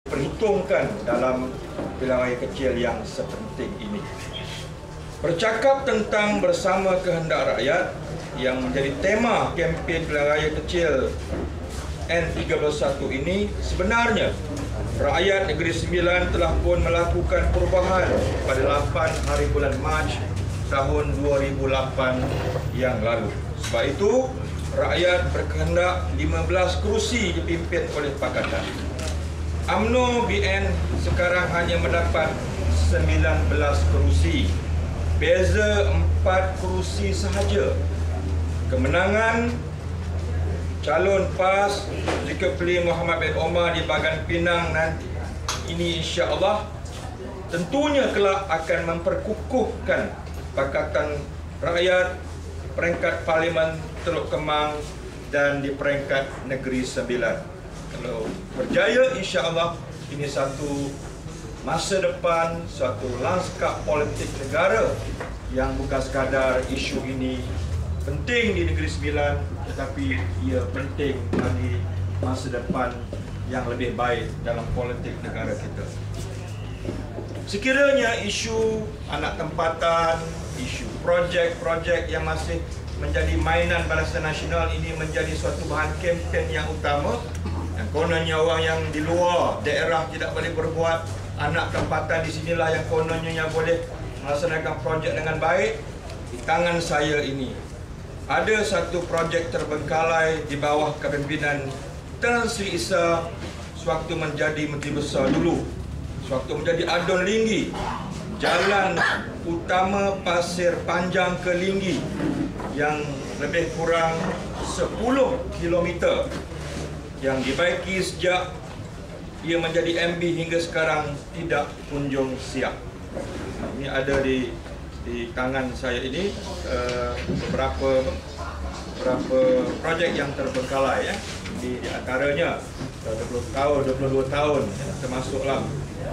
perhitungkan dalam pilihan raya kecil yang sepenting ini. Bercakap tentang bersama kehendak rakyat yang menjadi tema kempen pilihan raya kecil N31 ini, sebenarnya rakyat Negeri Sembilan telah pun melakukan perubahan pada 8 hari bulan Mac tahun 2008 yang lalu. Sebab itu, rakyat berkehendak 15 kerusi dipimpin oleh Pakatan. UMNO BN sekarang hanya mendapat 19 kerusi. Beza 4 kerusi sahaja. Kemenangan calon PAS Zulkifli Muhammad bin Omar di Bagan Pinang nanti ini insya-Allah tentunya kelak akan memperkukuhkan Pakatan Rakyat peringkat Parlimen Teluk Kemang dan di peringkat Negeri Sembilan. Kalau berjaya, insya-Allah ini satu masa depan, suatu lanskap politik negara yang bukan sekadar isu ini penting di Negeri Sembilan, tetapi ia penting bagi masa depan yang lebih baik dalam politik negara kita. Sekiranya isu anak tempatan, isu projek-projek yang masih menjadi mainan Barisan Nasional ini menjadi suatu bahan kempen yang utama, yang kononnya orang yang di luar daerah tidak boleh berbuat, anak tempatan di sinilah yang kononnya yang boleh melaksanakan projek dengan baik. Di tangan saya ini ada satu projek terbengkalai di bawah kepimpinan Tan Sri Issa sewaktu menjadi Menteri Besar dulu, sewaktu menjadi Adun Linggi, jalan utama Pasir Panjang ke Linggi yang lebih kurang 10 km yang dibaiki sejak ia menjadi MB hingga sekarang tidak kunjung siap. Ini ada di tangan saya ini beberapa projek yang terbengkalai, ya. Di antaranya 22 tahun ya, termasuklah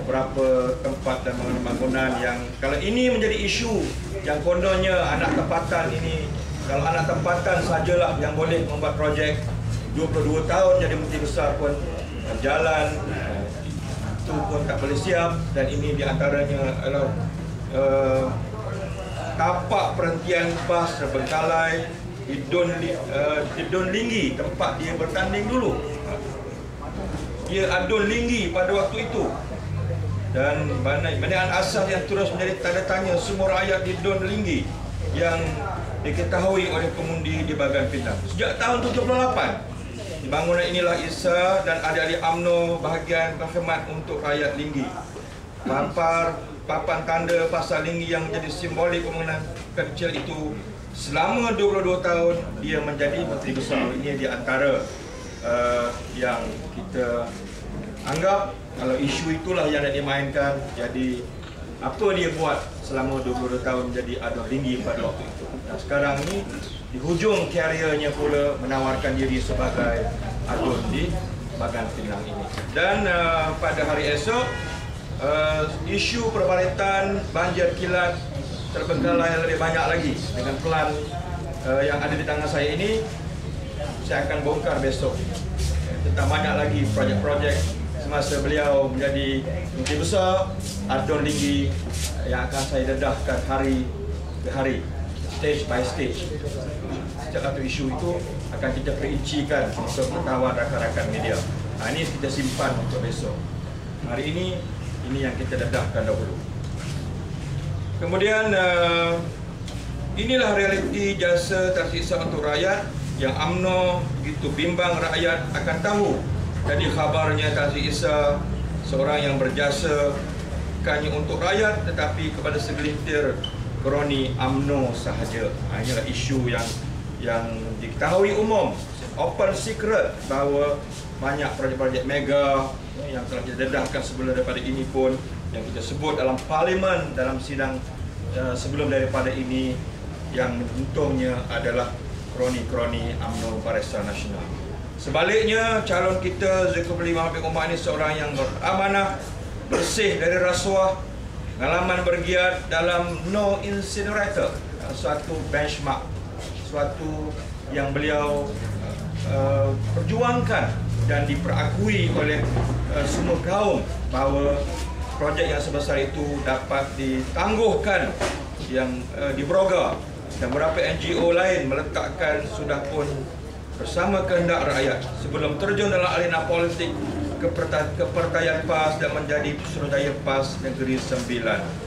beberapa tempat dan bangunan yang kalau ini menjadi isu yang kononnya anak tempatan ini, kalau anak tempatan sajalah yang boleh membuat projek, 22 tahun jadi Menteri Besar pun jalan itu pun tak boleh siap, dan ini di antaranya adalah tapak perhentian bas terbengkalai di Don Linggi, tempat dia bertanding dulu. Dia Adun Linggi pada waktu itu. Dan bandar asas yang terus menjadi tanda tanya semua rakyat di Don Linggi yang diketahui oleh pengundi di Bagan Pinang. Sejak tahun 78, bangunan inilah Issa dan ahli-ahli UMNO bahagian berkhidmat untuk rakyat Linggi. Papan tanda pasar Linggi yang menjadi simbolik pembangunan kecil itu selama 22 tahun dia menjadi Menteri Besar. Ini di antara yang kita anggap kalau isu itulah yang nak dimainkan. Jadi apa dia buat selama 22 tahun menjadi Adun Linggi pada waktu itu. Dan sekarang ni di hujung kariernya pula menawarkan diri sebagai Adun di Bagan Pinang ini. Dan pada hari esok isu perbaritan banjir kilat terbengkalai lebih banyak lagi. Dengan pelan yang ada di tangan saya ini, saya akan bongkar besok tentang banyak lagi projek-projek semasa beliau menjadi Menteri Besar Adun Linggi yang akan saya dedahkan hari ke hari, stage by stage. Setiap satu isu itu akan kita perincikan untuk pengetahuan rakan-rakan media. Ini kita simpan untuk besok. Hari ini yang kita dedahkan dahulu. Kemudian inilah realiti jasa tersisa untuk rakyat yang UMNO begitu bimbang rakyat akan tahu. Jadi khabarnya Tan Sri Issa seorang yang berjasa bukannya untuk rakyat tetapi kepada segelintir kroni UMNO sahaja. Inilah isu yang diketahui umum, open secret, bahawa banyak projek-projek mega yang telah kita dedahkan sebelum daripada ini pun yang kita sebut dalam parlimen, dalam sidang sebelum daripada ini, yang untungnya adalah kroni-kroni UMNO Barisan Nasional. Sebaliknya, calon kita Zulkifli Muhammad bin Omar ini seorang yang beramanah, bersih dari rasuah, pengalaman bergiat dalam no incinerator, suatu benchmark, suatu yang beliau perjuangkan dan diperakui oleh semua kaum bahawa projek yang sebesar itu dapat ditangguhkan yang di Broga, dan beberapa NGO lain meletakkan sudah pun bersama kehendak rakyat sebelum terjun dalam arena politik kepercayaan PAS dan menjadi Suruhanjaya PAS Negeri 9.